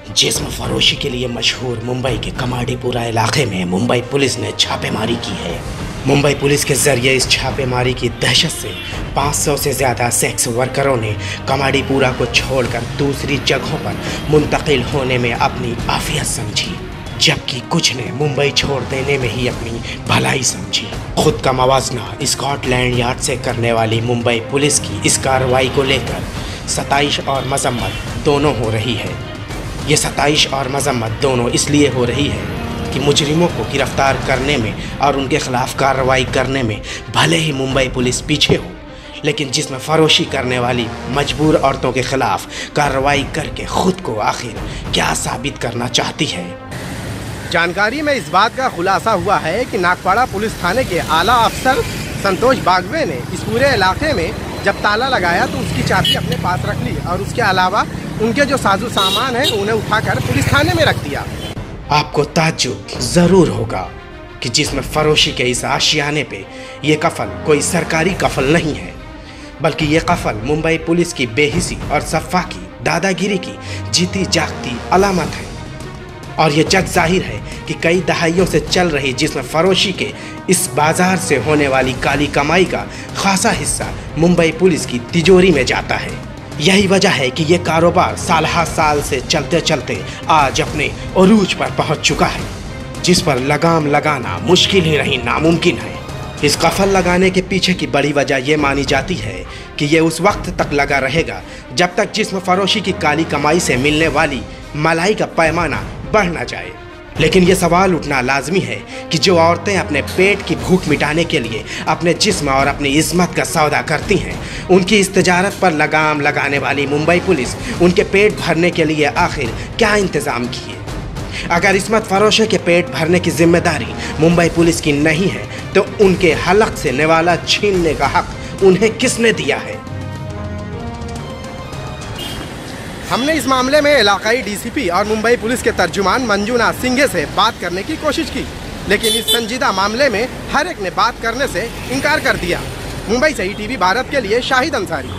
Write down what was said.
जिस्म फरोशी के लिए मशहूर मुंबई के कमाडीपुरा इलाके में मुंबई पुलिस ने छापेमारी की है। मुंबई पुलिस के जरिए इस छापेमारी की दहशत से 500 से ज़्यादा सेक्स वर्करों ने कमाडीपुरा को छोड़कर दूसरी जगहों पर मुंतकिल होने में अपनी आफियत समझी, जबकि कुछ ने मुंबई छोड़ देने में ही अपनी भलाई समझी। खुद का मवाजना स्कॉटलैंड यार्ड से करने वाली मुंबई पुलिस की इस कार्रवाई को लेकर सताइश और मजम्मत दोनों हो रही है। ये सताइश और मजम्मत दोनों इसलिए हो रही है कि मुजरिमों को गिरफ्तार करने में और उनके खिलाफ कार्रवाई करने में भले ही मुंबई पुलिस पीछे हो, लेकिन जिसमें फरोशी करने वाली मजबूर औरतों के खिलाफ कार्रवाई करके खुद को आखिर क्या साबित करना चाहती है। जानकारी में इस बात का खुलासा हुआ है कि नागपाड़ा पुलिस थाने के आला अफसर संतोष बागवे ने इस पूरे इलाके में जब ताला लगाया तो उसकी चाबी अपने पास रख ली और उसके अलावा उनके जो साजो सामान है उन्हें उठाकर पुलिस थाने में रख दिया। आपको ताज्जुब ज़रूर होगा कि जिसमें फरोशी के इस आशियाने पे ये कफल कोई सरकारी कफल नहीं है, बल्कि ये कफल मुंबई पुलिस की बेहिसी और सफ़ाकी दादागिरी की जीती जागती अलामत है। और ये जग जाहिर है कि कई दहाइयों से चल रही जिसमें फरोशी के इस बाजार से होने वाली काली कमाई का खासा हिस्सा मुंबई पुलिस की तिजोरी में जाता है। यही वजह है कि ये कारोबार साल से चलते चलते आज अपने अरूज पर पहुंच चुका है, जिस पर लगाम लगाना मुश्किल ही नहीं नामुमकिन है। इस कफल लगाने के पीछे की बड़ी वजह ये मानी जाती है कि ये उस वक्त तक लगा रहेगा जब तक जिस्म फरोशी की काली कमाई से मिलने वाली मलाई का पैमाना बढ़ ना जाए। लेकिन ये सवाल उठना लाजमी है कि जो औरतें अपने पेट की भूख मिटाने के लिए अपने जिस्म और अपनी इस्मत का सौदा करती हैं, उनकी इस तजारत पर लगाम लगाने वाली मुंबई पुलिस उनके पेट भरने के लिए आखिर क्या इंतज़ाम किए। अगर इस्मत फरोशे के पेट भरने की जिम्मेदारी मुंबई पुलिस की नहीं है तो उनके हलक से निवाला छीनने का हक उन्हें किसने दिया है। हमने इस मामले में इलाकाई डीसीपी और मुंबई पुलिस के तर्जुमान मंजूनाथ सिंघे से बात करने की कोशिश की, लेकिन इस संजीदा मामले में हर एक ने बात करने से इनकार कर दिया। मुंबई से ईटीवी भारत के लिए शाहिद अंसारी।